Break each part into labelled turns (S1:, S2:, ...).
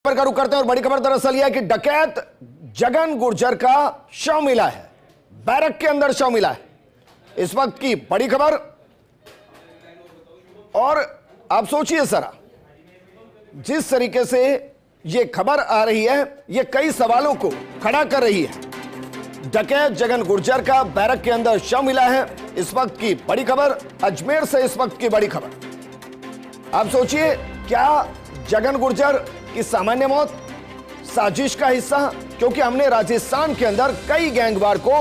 S1: खबर का रुख करते हैं और बड़ी खबर दरअसल यह है कि डकैत जगन गुर्जर का शव मिला है, बैरक के अंदर शव मिला है। इस वक्त की बड़ी खबर। और आप सोचिए जरा, जिस तरीके से यह खबर आ रही है यह कई सवालों को खड़ा कर रही है। डकैत जगन गुर्जर का बैरक के अंदर शव मिला है, इस वक्त की बड़ी खबर अजमेर से। इस वक्त की बड़ी खबर आप सोचिए, क्या जगन गुर्जर की सामान्य मौत साजिश का हिस्सा? क्योंकि हमने राजस्थान के अंदर कई गैंगवार को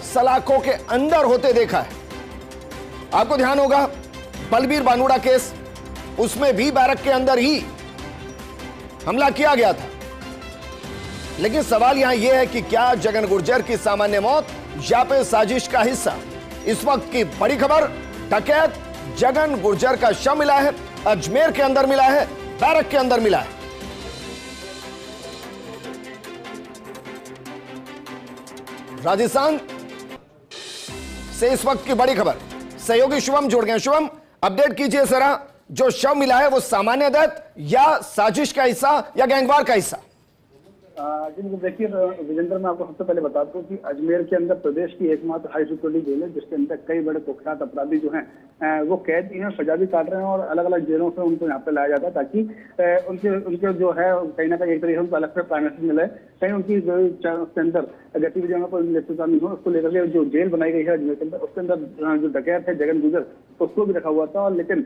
S1: सलाखों के अंदर होते देखा है। आपको ध्यान होगा बलबीर बानुड़ा केस, उसमें भी बैरक के अंदर ही हमला किया गया था। लेकिन सवाल यहां यह है कि क्या जगन गुर्जर की सामान्य मौत या फिर साजिश का हिस्सा? इस वक्त की बड़ी खबर, डकैत जगन गुर्जर का शव मिला है, अजमेर के अंदर मिला है, बैरक के अंदर मिला है। राजस्थान से इस वक्त की बड़ी खबर, सहयोगी शुभम जुड़ गए। शुभम, अपडेट कीजिए जरा, जो शव मिला है वो सामान्य डेथ या साजिश का हिस्सा या गैंगवार का हिस्सा?
S2: जी देखिए विजेंद्र, मैं आपको सबसे पहले बता दूं कि अजमेर के अंदर प्रदेश की एकमात्र हाई सिक्योरिटी जेल है जिसके अंदर कई बड़े कुख्यात अपराधी जो हैं वो कैदी हैं, सजा भी काट रहे हैं और अलग अलग जेलों से उनको यहाँ पे लाया जाता है ताकि उनके जो है कहीं ना कहीं एक तरीके से उनको अलग से प्राइवेसी मिले, कहीं उनकी उसके अंदर गतिविधियों पर लिप्तता नहीं हो। उसको लेकर के जो जेल बनाई गई है अजमेर के अंदर, उसके अंदर जो डकैत है जगन गुर्जर उसको भी रखा हुआ था। और लेकिन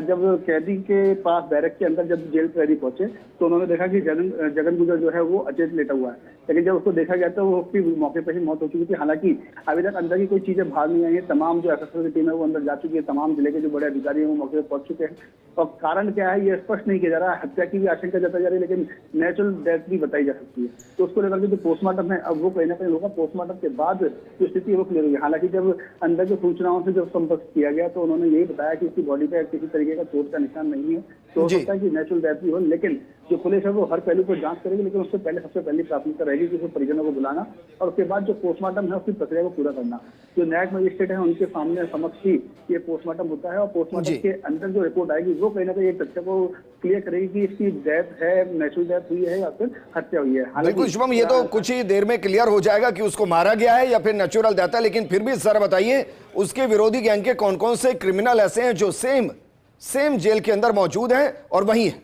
S2: जब कैदी के पास बैरक के अंदर जब जेल कैदी पहुंचे तो उन्होंने देखा कि जगन गुर्जर जो है वो अचेत लेटा हुआ है। लेकिन जब उसको देखा गया तो वो उसकी मौके पर ही मौत हो चुकी थी। हालांकि अभी तक अंदर की कोई चीजें बाहर नहीं आई है। तमाम जो एसएसएल की टीम है वो अंदर जा चुकी है, तमाम जिले के जो बड़े अधिकारी हैं वो मौके पर पहुंच चुके हैं। और कारण क्या है ये स्पष्ट नहीं किया जा रहा है। हत्या की भी आशंका जताई जा रही है लेकिन नेचुरल डेथ भी बताई जा सकती है। तो उसको लेकर के जो पोस्टमार्टम है अब वो कहीं ना कहीं होगा, पोस्टमार्टम के बाद जो स्थिति है वो क्लियर होगी। हालांकि जब अंदर जो सूचनाओं से जब संपर्क किया गया तो उन्होंने यही बताया कि उसकी बॉडी पे किसी तरीके का चोट का निशान नहीं है, तो हो सकता है कि नेचुरल डेथ भी हो। लेकिन जो पुलिस है वो हर पहलू को जांच करेगी, लेकिन उससे पहले सबसे पहली प्राथमिकता रहेगी कि उसके परिजनों को बुलाना और उसके बाद जो पोस्टमार्टम है उसकी प्रक्रिया को पूरा करना। जो न्यायिक मजिस्ट्रेट है उनके सामने समक्ष ही ये पोस्टमार्टम होता है और पोस्टमार्टम के अंदर जो रिपोर्ट आएगी वो कहीं ना कहीं एक तथ्य को क्लियर करेगी कि इसकी डेथ है, नेचुरल डेथ हुई है या फिर हत्या हुई है।
S1: बिल्कुल शुभम, ये तो कुछ ही देर में क्लियर हो जाएगा कि उसको मारा गया है या फिर नेचुरल डेथ है। लेकिन फिर भी सर बताइए, उसके विरोधी गैंग के कौन कौन से क्रिमिनल ऐसे हैं जो सेम जेल के अंदर मौजूद हैं और वहीं है?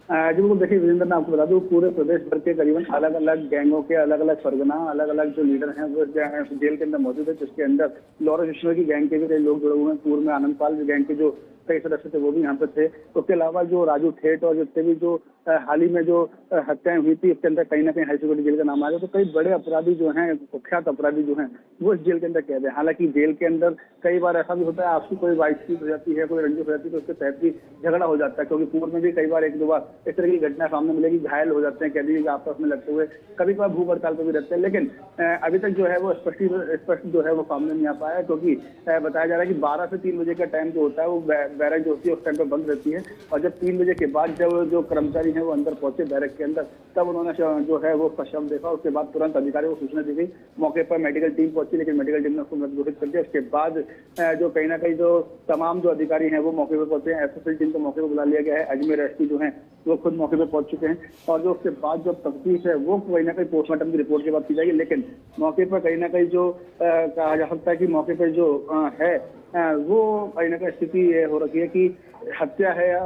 S2: जी बिल्कुल, देखिए विजेंद्र, मैं आपको बता दूं पूरे प्रदेश भर के करीबन अलग अलग गैंगों के अलग अलग सरगना, अलग अलग जो लीडर हैं वो जेल के अंदर मौजूद है, जिसके अंदर लॉरेंस ईश्वर की गैंग के भी कई लोग जुड़े हुए हैं। पूर्व में आनंद पाल गैंग के जो कई सदस्य थे वो भी यहाँ पे थे। उसके अलावा जो राजू ठेठ और जितने भी जो हाल ही में जो हत्याएं हुई थी उसके अंदर कहीं ना कहीं हाई सिक्योरिटी जेल का नाम आ गया। तो कई बड़े अपराधी जो हैं, कुख्यात अपराधी जो हैं वो इस जेल के अंदर कैद है। हालांकि जेल के अंदर कई बार ऐसा भी होता है आपकी कोई बातचीत हो जाती है, कोई रंजिश हो जाती है तो उसके तहत भी झगड़ा हो जाता है। क्योंकि पूर्व में भी कई बार एक दो बार इस तरह की घटना सामने मिलेगी, घायल हो जाते हैं कैदी आपस में लगते हुए, कभी कभार भूख हड़ताल पर भी रहते हैं। लेकिन अभी तक जो है वो स्पष्ट जो है वो सामने नहीं आ पाया, क्योंकि बताया जा रहा है कि 12 से 3 बजे का टाइम जो होता है वो बैरक जो होती है उस टाइम पर बंद रहती है। और जब 3 बजे के बाद जब जो कर्मचारी हैं वो अंदर पहुंचे बैरक के अंदर, तब उन्होंने जो है वो उसका शव देखा। उसके बाद तुरंत अधिकारियों को सूचना दी गई, मौके पर मेडिकल टीम पहुंची, लेकिन मेडिकल टीम ने उसको मृत घोषित कर दिया। उसके बाद जो कहीं ना कहीं जो तमाम जो अधिकारी हैं वो मौके पर पहुंचे हैं। एसएसएल टीम को मौके पर बुला लिया गया है। अजमेर एसपी जो है वो खुद मौके पर पहुंच चुके हैं और जो उसके बाद जो तफ्तीश है वो कहीं ना कहीं पोस्टमार्टम की रिपोर्ट के बाद की जाएगी। लेकिन मौके पर कहीं ना कहीं जो कहा जा सकता है कि मौके पर जो है वो कहीं ना कहीं स्थिति हो रखी है कि हत्या है या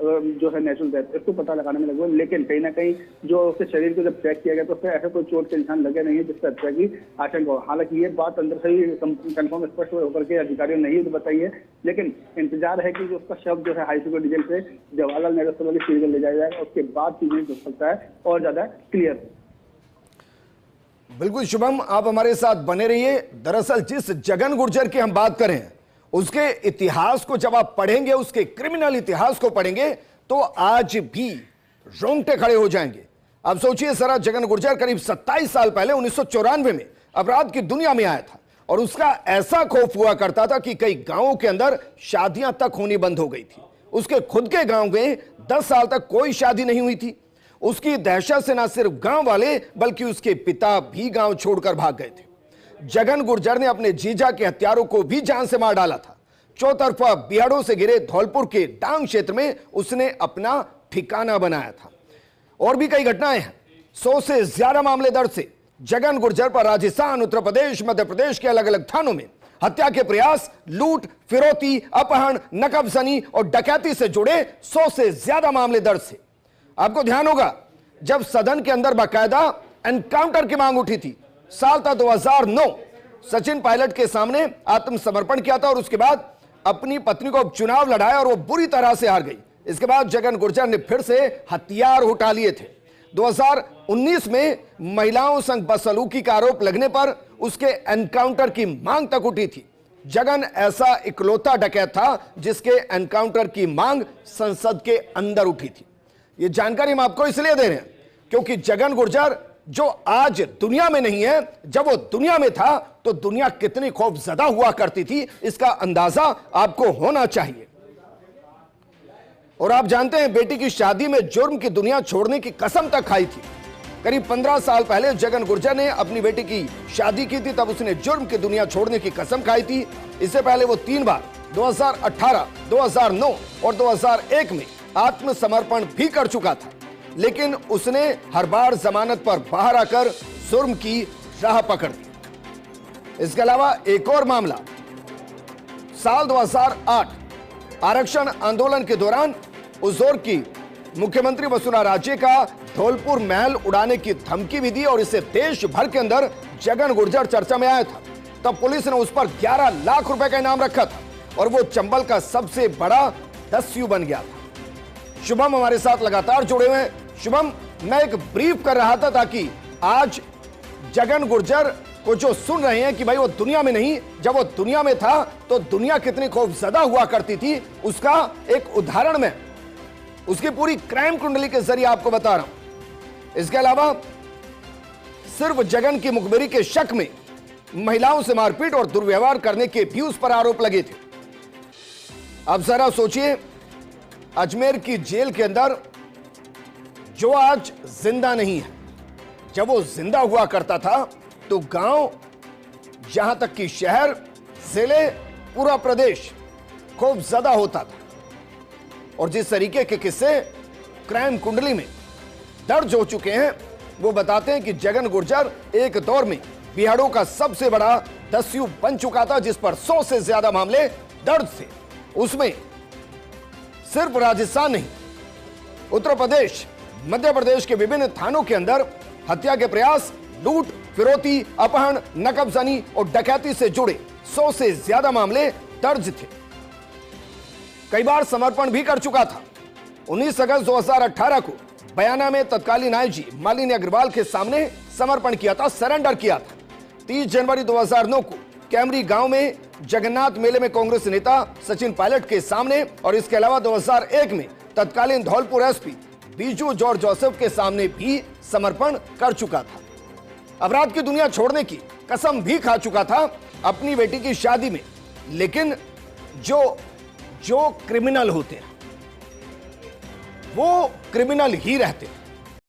S2: जो है नेचुरल डेथ, इसको पता लगाने में लगे। लेकिन कहीं ना कहीं जो उसके शरीर को जब चेक किया गया तो उससे ऐसा कोई चोट के निशान लगे नहीं है जिससे हत्या की आशंका हो। हालांकि ये बात अंदर से ही कंफर्म स्पष्ट होकर के अधिकारियों ने ही बताई है, लेकिन इंतजार है कि जो उसका शव जो है हाई सिक्योरिटी जेल से जवाहरलाल नेहरू अस्पताल सीधे ले जाया जाएगा। उसके बाद चीजें हो सकता है और ज्यादा क्लियर।
S1: बिल्कुल शुभम, आप हमारे साथ बने रहिए। दरअसल जिस जगन गुर्जर की हम बात करें उसके इतिहास को जब आप पढ़ेंगे, उसके क्रिमिनल इतिहास को पढ़ेंगे तो आज भी रोंगटे खड़े हो जाएंगे। अब सोचिए जरा, जगन गुर्जर करीब 27 साल पहले 1994 में अपराध की दुनिया में आया था और उसका ऐसा खौफ हुआ करता था कि कई गांवों के अंदर शादियां तक होनी बंद हो गई थी। उसके खुद के गांव में 10 साल तक कोई शादी नहीं हुई थी। उसकी दहशत से न सिर्फ गांव वाले बल्कि उसके पिता भी गांव छोड़कर भाग गए थे। जगन गुर्जर ने अपने जीजा के हत्यारों को भी जान से मार डाला था। चौतरफा बिहाड़ों से घिरे धौलपुर के डांग क्षेत्र में उसने अपना ठिकाना बनाया था। और भी कई घटनाएं हैं। 100 से ज्यादा मामले दर्ज थे जगन गुर्जर पर राजस्थान, उत्तर प्रदेश, मध्य प्रदेश के अलग अलग थानों में हत्या के प्रयास, लूट, फिरौती, अपहरण, नकबजनी और डकैती से जुड़े 100 से ज्यादा मामले दर्ज थे। आपको ध्यान होगा जब सदन के अंदर बाकायदा एनकाउंटर की मांग उठी थी, साल था 2009, सचिन पायलट के सामने आत्मसमर्पण किया था और उसके बाद अपनी पत्नी को चुनाव लड़ाया और वो बुरी तरह से हार गई। इसके बाद जगन गुर्जर ने फिर से हथियार उठा लिए थे। 2019 में महिलाओं संग बदसलूकी का आरोप लगने पर उसके एनकाउंटर की मांग तक उठी थी। जगन ऐसा इकलौता डकैत था जिसके एनकाउंटर की मांग संसद के अंदर उठी थी। यह जानकारी हम आपको इसलिए दे रहे हैं क्योंकि जगन गुर्जर जो आज दुनिया में नहीं है, जब वो दुनिया में था तो दुनिया कितनी खौफजदा हुआ करती थी, इसका अंदाजा आपको होना चाहिए। और आप जानते हैं बेटी की शादी में जुर्म की दुनिया छोड़ने की कसम तक खाई थी। करीब 15 साल पहले जगन गुर्जर ने अपनी बेटी की शादी की थी, तब उसने जुर्म की दुनिया छोड़ने की कसम खाई थी। इससे पहले वो 3 बार 2018, 2009 और 2001 में आत्मसमर्पण भी कर चुका था, लेकिन उसने हर बार जमानत पर बाहर आकर जुर्म की राह पकड़ दी। इसके अलावा एक और मामला साल 2008 आरक्षण आंदोलन के दौरान उस दौर की मुख्यमंत्री वसुंधरा राजे का धौलपुर महल उड़ाने की धमकी भी दी और इससे देश भर के अंदर जगन गुर्जर चर्चा में आया था। तब पुलिस ने उस पर 11 लाख रुपए का इनाम रखा था और वो चंबल का सबसे बड़ा दस्यु बन गया था। शुभम हमारे साथ लगातार जुड़े हुए हैं। शुभम, मैं एक ब्रीफ कर रहा था ताकि आज जगन गुर्जर को जो सुन रहे हैं कि भाई वो दुनिया में नहीं, जब वो दुनिया में था तो दुनिया कितनी खौफजदा हुआ करती थी, उसका एक उदाहरण मैं उसकी पूरी क्राइम कुंडली के जरिए आपको बता रहा हूं। इसके अलावा सिर्फ जगन की मुखबिरी के शक में महिलाओं से मारपीट और दुर्व्यवहार करने के भी उस पर आरोप लगे थे। अब जरा सोचिए, अजमेर की जेल के अंदर जो आज जिंदा नहीं है, जब वो जिंदा हुआ करता था तो गांव, जहां तक कि शहर, जिले, पूरा प्रदेश खौफजदा होता था। और जिस तरीके के किस्से क्राइम कुंडली में दर्ज हो चुके हैं वो बताते हैं कि जगन गुर्जर एक दौर में बिहाड़ों का सबसे बड़ा दस्यु बन चुका था, जिस पर 100 से ज्यादा मामले दर्ज थे। उसमें सिर्फ राजस्थान नहीं, उत्तर प्रदेश, मध्य प्रदेश के विभिन्न थानों के अंदर हत्या के प्रयास, लूट, फिरौती, अपहरण, नकबजनी और डकैती से जुड़े 100 से ज्यादा मामले दर्ज थे। कई बार समर्पण भी कर चुका था। 19 अगस्त 2018 को बयाना में तत्कालीन आईजी मालिनी अग्रवाल के सामने समर्पण किया था, सरेंडर किया था। 30 जनवरी 2009 को कैमरी गांव में जगन्नाथ मेले में कांग्रेस नेता सचिन पायलट के सामने और इसके अलावा 2001 में तत्कालीन Dholpur SP Biju George Joseph के सामने भी समर्पण कर चुका था। अपराध की दुनिया छोड़ने की कसम भी खा चुका था अपनी बेटी की शादी में। लेकिन जो क्रिमिनल होते हैं वो क्रिमिनल ही रहते हैं।